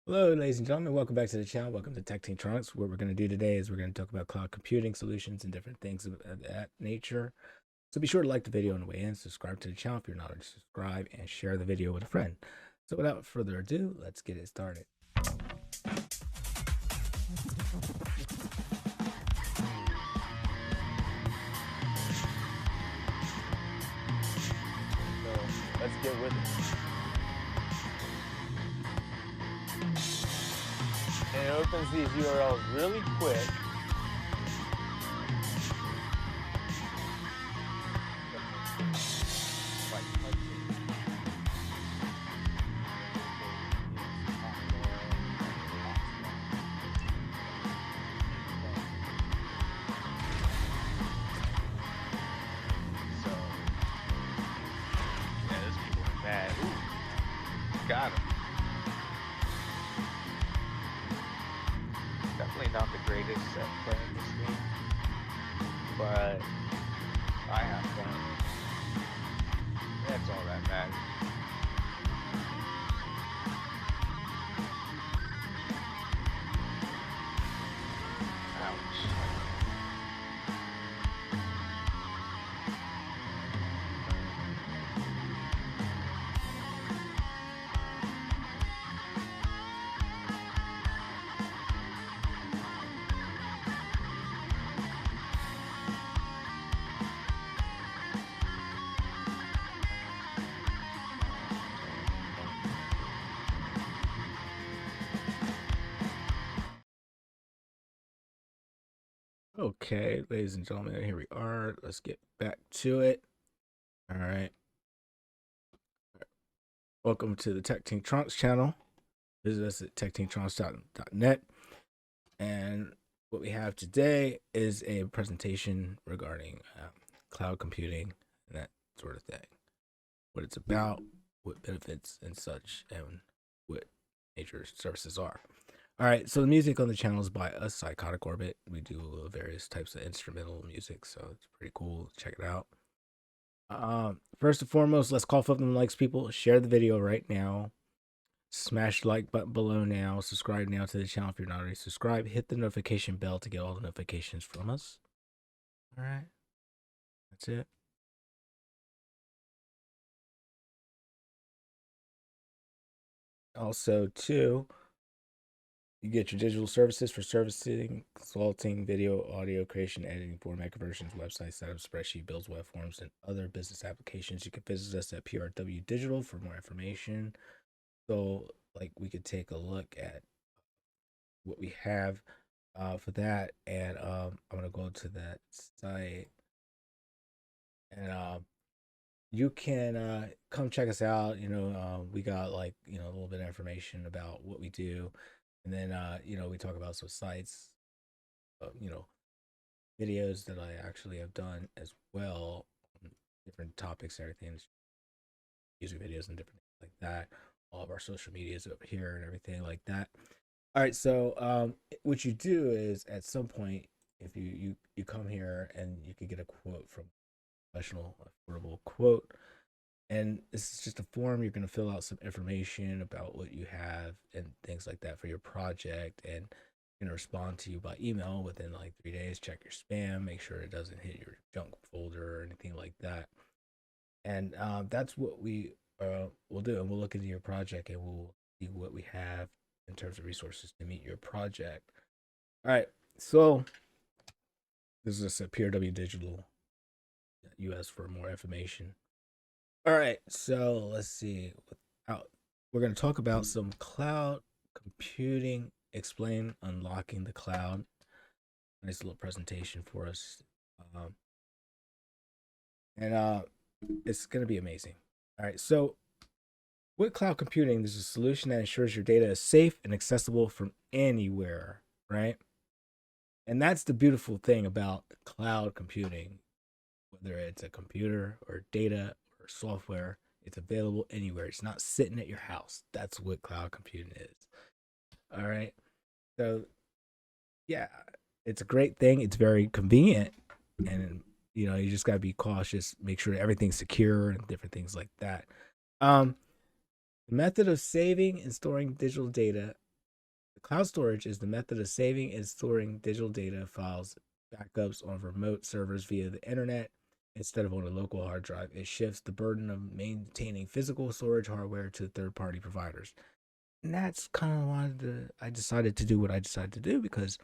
Hello, ladies and gentlemen. Welcome back to the channel. Welcome to Tech Team Trunks. What we're going to do today is we're going to talk about cloud computing solutions and different things of that nature. So be sure to like the video on the way in, subscribe to the channel if you're not already subscribed, and share the video with a friend. So without further ado, let's get it started. So let's get with it. And it opens these URLs really quick. Got him. Definitely not the greatest at playing this game, but I have fun. That's all that matters. Ouch. Okay, ladies and gentlemen, here we are. Let's get back to it. All right. Welcome to the Tech Team Trunks channel. Visit us at techteamtrunks.net. And what we have today is a presentation regarding cloud computing and that sort of thing. What it's about, what benefits and such, and what major services are. All right, so the music on the channel is by us, Psychotic Orbit. We do various types of instrumental music, so it's pretty cool. Check it out. First and foremost, let's call for them likes, people. Share the video right now. Smash the like button below now. Subscribe now to the channel if you're not already subscribed. Hit the notification bell to get all the notifications from us. All right, that's it. Also, too, you get your digital services for servicing, consulting, video, audio creation, editing, format conversions, website setup, spreadsheet builds, web forms, and other business applications. You can visit us at PRW Digital for more information. So, like, we could take a look at what we have for that, and I'm gonna go to that site, and you can come check us out. We got, like, a little bit of information about what we do, and then we talk about some sites, uh, you know videos that I actually have done as well on different topics, everything, music videos and different things like that. All of our social medias over here and everything like that. All right, so what you do is at some point, if you come here and you can get a quote from professional affordable quote, and this is just a form. You're going to fill out some information about what you have and things like that for your project, and going to respond to you by email within like 3 days. Check your spam, make sure it doesn't hit your junk folder or anything like that. And that's what we will do. And we'll look into your project and we'll see what we have in terms of resources to meet your project. All right. So this is a PRW Digital US for more information. All right. So let's see. We're going to talk about some cloud computing, explain unlocking the cloud. Nice little presentation for us. And it's going to be amazing. All right. So with cloud computing, there's a solution that ensures your data is safe and accessible from anywhere, right? And that's the beautiful thing about cloud computing. Whether it's a computer or data or software, it's available anywhere. It's not sitting at your house. That's what cloud computing is. All right. So, yeah, it's a great thing. It's very convenient. And, you just got to be cautious, make sure everything's secure and different things like that. The method of saving and storing digital data Cloud storage is the method of saving and storing digital data files, backups on remote servers via the internet instead of on a local hard drive. It shifts the burden of maintaining physical storage hardware to third-party providers. And that's kind of why I decided to do what I decided to do, because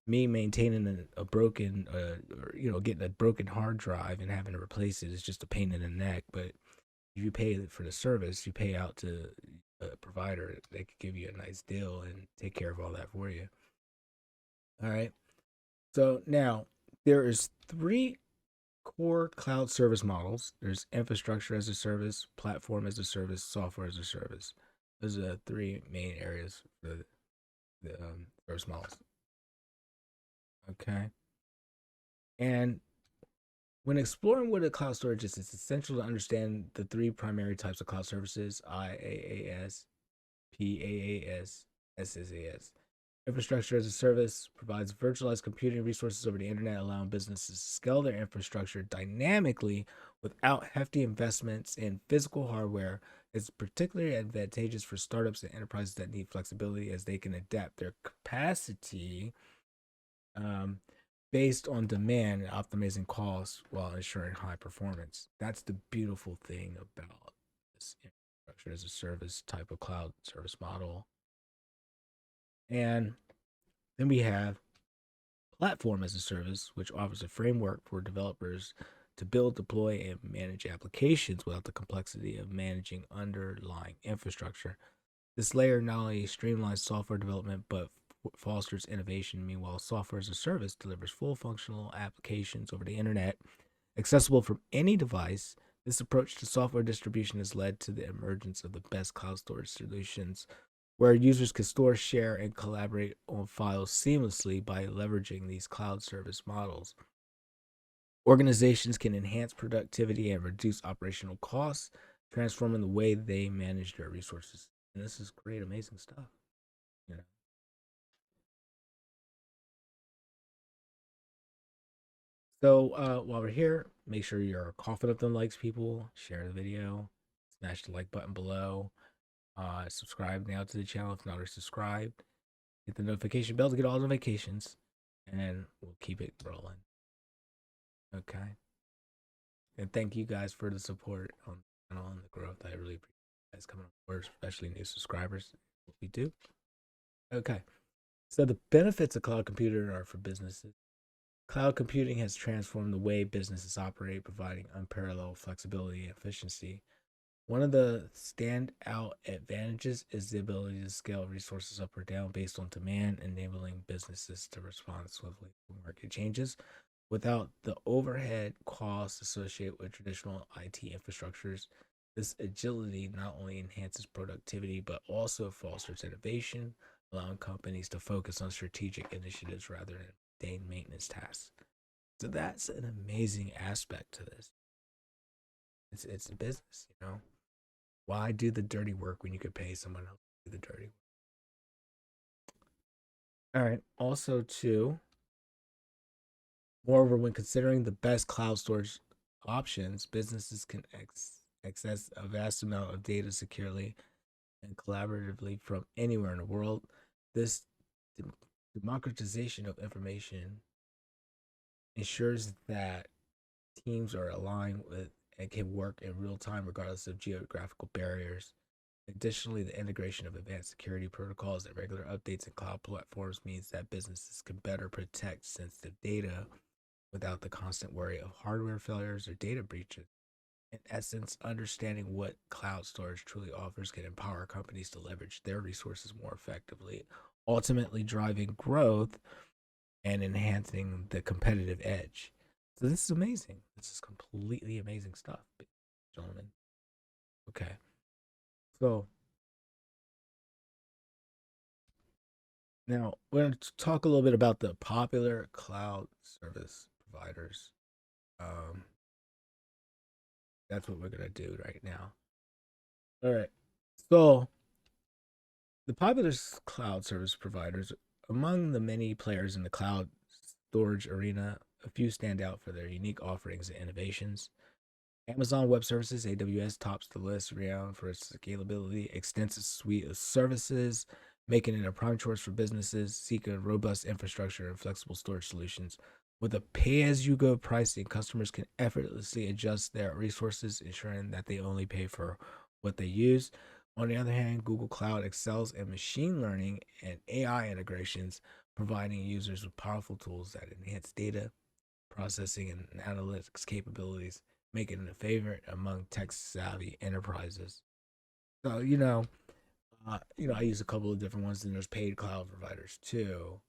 me maintaining a broken, or getting a broken hard drive and having to replace it is just a pain in the neck. But if you pay for the service, you pay out to a provider, they could give you a nice deal and take care of all that for you. All right. So now there is three core cloud service models. There's infrastructure as a service, platform as a service, software as a service. Those are the three main areas for the service models. Okay. And when exploring what a cloud storage is, it's essential to understand the three primary types of cloud services: IaaS, PaaS, SaaS. Infrastructure as a service provides virtualized computing resources over the internet, allowing businesses to scale their infrastructure dynamically without hefty investments in physical hardware. It's particularly advantageous for startups and enterprises that need flexibility, as they can adapt their capacity um, based on demand and optimizing costs while ensuring high performance. That's the beautiful thing about this infrastructure as a service type of cloud service model. And then we have platform as a service, which offers a framework for developers to build, deploy, and manage applications without the complexity of managing underlying infrastructure. This layer not only streamlines software development but fosters innovation. Meanwhile, software as a service delivers full functional applications over the internet, accessible from any device. This approach to software distribution has led to the emergence of the best cloud storage solutions, where users can store, share, and collaborate on files seamlessly by leveraging these cloud service models. Organizations can enhance productivity and reduce operational costs, transforming the way they manage their resources. And this is great, amazing stuff. You know. So while we're here, make sure you're coughing up them likes, people. Share the video, smash the like button below. Subscribe now to the channel if not already subscribed. Hit the notification bell to get all the notifications, and we'll keep it rolling. Okay. And thank you guys for the support on the channel and the growth. I really appreciate you guys coming on board, especially new subscribers. What we do. Okay. So the benefits of cloud computing are for businesses. Cloud computing has transformed the way businesses operate, providing unparalleled flexibility and efficiency. One of the standout advantages is the ability to scale resources up or down based on demand, enabling businesses to respond swiftly to market changes without the overhead costs associated with traditional IT infrastructures. This agility not only enhances productivity but also fosters innovation, allowing companies to focus on strategic initiatives rather than mundane maintenance tasks. So that's an amazing aspect to this. It's a business, you know. Why do the dirty work when you could pay someone else to do the dirty work? All right. Also, too, moreover, when considering the best cloud storage options, businesses can access a vast amount of data securely and collaboratively from anywhere in the world. This democratization of information ensures that teams are aligned with and can work in real time regardless of geographical barriers. Additionally, the integration of advanced security protocols and regular updates in cloud platforms means that businesses can better protect sensitive data without the constant worry of hardware failures or data breaches. In essence, understanding what cloud storage truly offers can empower companies to leverage their resources more effectively, ultimately driving growth and enhancing the competitive edge. So this is amazing. This is completely amazing stuff, gentlemen. Okay. So now we're going to talk a little bit about the popular cloud service providers. Um, that's what we're going to do right now. All right. So the popular cloud service providers, among the many players in the cloud storage arena, a few stand out for their unique offerings and innovations. Amazon Web Services, AWS, tops the list, renowned for its scalability, extensive suite of services, making it a prime choice for businesses seeking robust infrastructure and flexible storage solutions. With a pay-as-you-go pricing, customers can effortlessly adjust their resources, ensuring that they only pay for what they use. On the other hand, Google Cloud excels in machine learning and AI integrations, providing users with powerful tools that enhance data processing and analytics capabilities, making it a favorite among tech-savvy enterprises. So, I use a couple of different ones, and there's paid cloud providers too,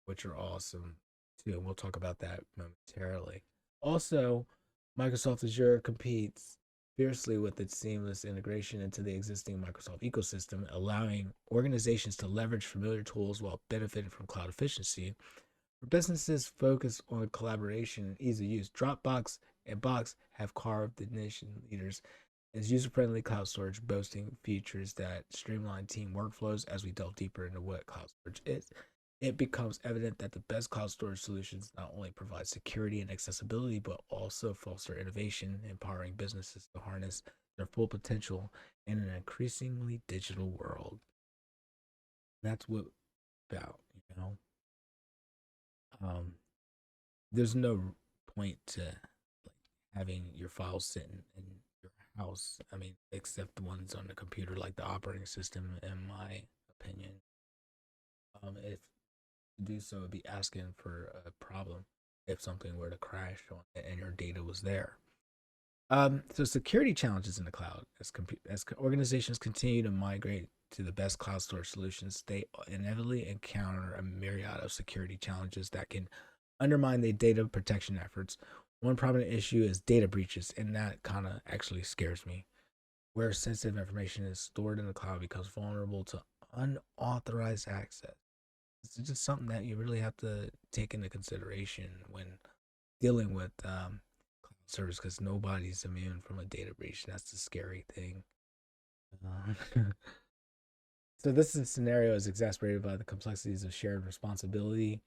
which are awesome too. And we'll talk about that momentarily. Also, Microsoft Azure competes fiercely with its seamless integration into the existing Microsoft ecosystem, allowing organizations to leverage familiar tools while benefiting from cloud efficiency. For businesses focused on collaboration and ease of use, Dropbox and Box have carved the nation leaders as user-friendly cloud storage, boasting features that streamline team workflows. As we delve deeper into what cloud storage is, it becomes evident that the best cloud storage solutions not only provide security and accessibility, but also foster innovation, empowering businesses to harness their full potential in an increasingly digital world. That's what about, Um, there's no point to like having your files sitting in your house. I mean, except the ones on the computer, like the operating system, in my opinion. If to do so would be asking for a problem if something were to crash on it and your data was there. So security challenges in the cloud as organizations continue to migrate to the best cloud storage solutions, they inevitably encounter a myriad of security challenges that can undermine their data protection efforts. One prominent issue is data breaches, and that kind of actually scares me. Where sensitive information is stored in the cloud becomes vulnerable to unauthorized access. It's just something that you really have to take into consideration when dealing with cloud service because nobody's immune from a data breach. That's the scary thing. Uh, so this scenario is exacerbated by the complexities of shared responsibility,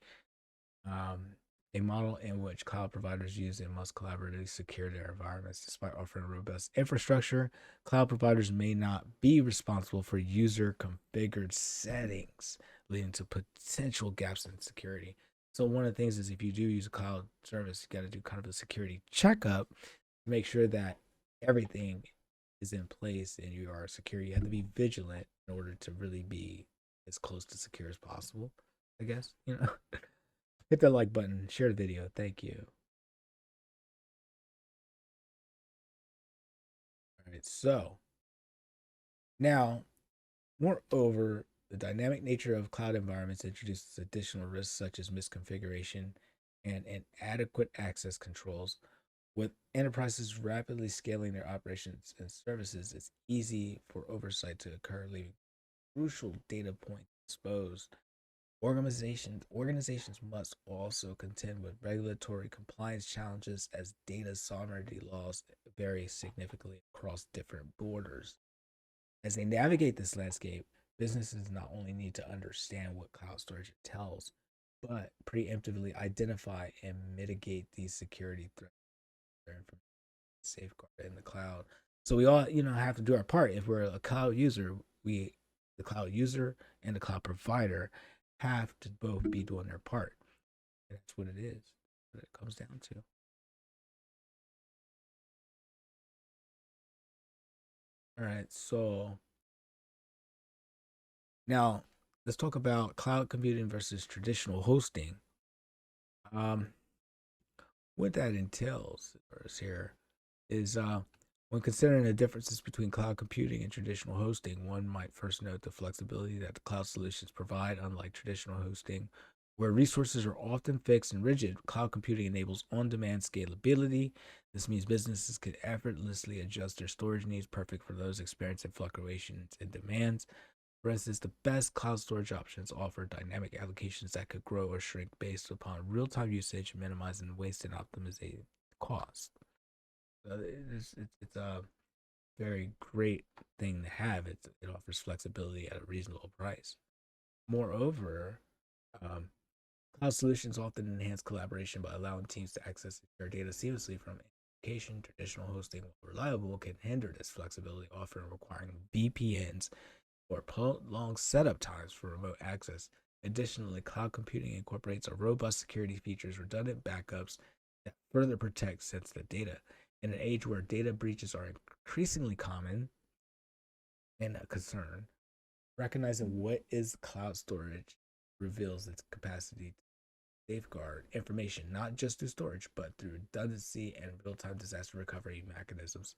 um, a model in which cloud providers use and must collaboratively secure their environments. Despite offering robust infrastructure, cloud providers may not be responsible for user configured settings, leading to potential gaps in security. So one of the things is if you do use a cloud service, you got to do kind of a security checkup to make sure that everything is in place and you are secure. You have to be vigilant in order to really be as close to secure as possible, I guess, Hit that like button, share the video. Thank you. All right, so now, moreover, the dynamic nature of cloud environments introduces additional risks such as misconfiguration and inadequate access controls. With enterprises rapidly scaling their operations and services, it's easy for oversight to occur, leaving crucial data points exposed. Organizations must also contend with regulatory compliance challenges as data sovereignty laws vary significantly across different borders. As they navigate this landscape, businesses not only need to understand what cloud storage entails, but preemptively identify and mitigate these security threats and safeguard in the cloud. So we all, have to do our part. If we're a cloud user, the cloud user and the cloud provider, have to both be doing their part. And that's what it is. What it comes down to. All right. So now let's talk about cloud computing versus traditional hosting. Um, what that entails for us here is when considering the differences between cloud computing and traditional hosting, one might first note the flexibility that the cloud solutions provide, unlike traditional hosting, where resources are often fixed and rigid. Cloud computing enables on demand scalability. This means businesses can effortlessly adjust their storage needs, perfect for those experiencing fluctuations in demands. For instance, the best cloud storage options offer dynamic allocations that could grow or shrink based upon real time usage, minimizing waste and optimizing cost. It's a very great thing to have. It offers flexibility at a reasonable price. Moreover, um, cloud solutions often enhance collaboration by allowing teams to access their data seamlessly from application. Traditional hosting, while reliable, can hinder this flexibility, often requiring VPNs or prolonged setup times for remote access. Additionally, cloud computing incorporates a robust security features, redundant backups that further protect sensitive data. In an age where data breaches are increasingly common and a concern, recognizing what is cloud storage reveals its capacity to safeguard information not just through storage, but through redundancy and real time disaster recovery mechanisms.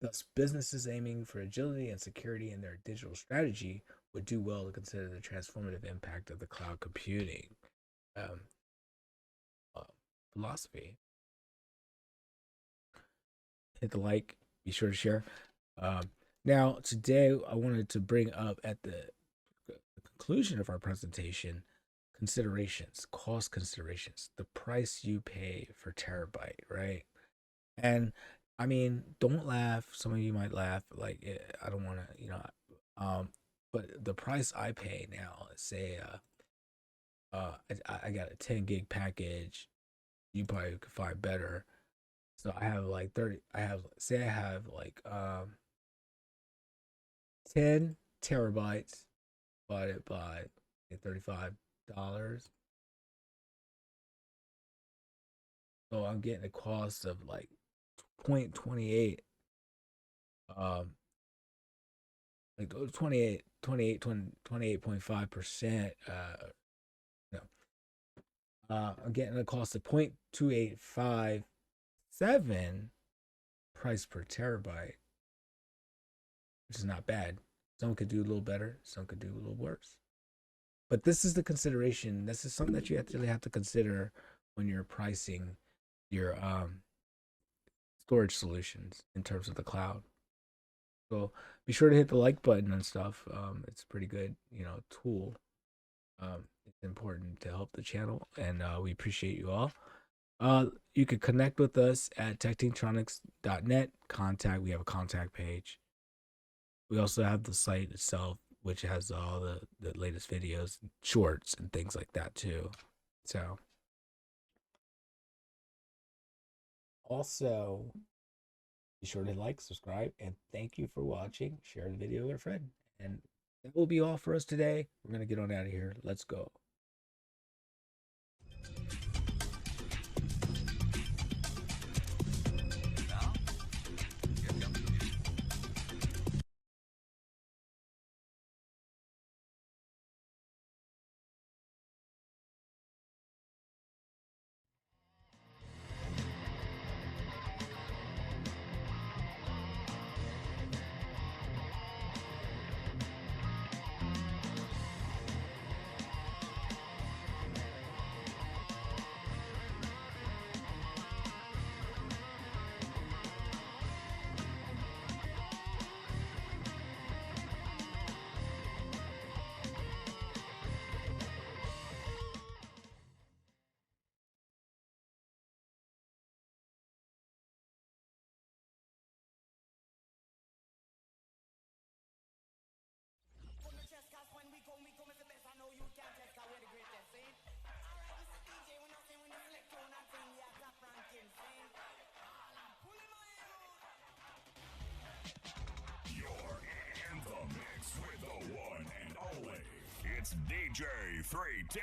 Thus, businesses aiming for agility and security in their digital strategy would do well to consider the transformative impact of the cloud computing um, uh, philosophy. Hit the like, be sure to share. Um, Now, today I wanted to bring up at the conclusion of our presentation considerations, cost considerations, the price you pay for terabyte, right? And I mean, don't laugh. Some of you might laugh. Like, I don't want to, but the price I pay now, say, I got a 10 gig package. You probably could find better. So I have like 30. I have like 10 terabytes divided by $35. So I'm getting a cost of like 0.28, um, like 28.5%. No, I'm getting a cost of 0.2857 price per terabyte, which is not bad. Some could do a little better, some could do a little worse. But this is the consideration. This is something that you actually have to consider when you're pricing your storage solutions in terms of the cloud. So be sure to hit the like button and stuff. It's a pretty good, tool. It's important to help the channel, and we appreciate you all. You can connect with us at techtingtronics.net. We have a contact page. We also have the site itself, which has all the latest videos, shorts, and things like that too. So, also, be sure to like, subscribe, and thank you for watching. Share the video with a friend. And that will be all for us today. We're going to get on out of here. Let's go. It's DJ 3T.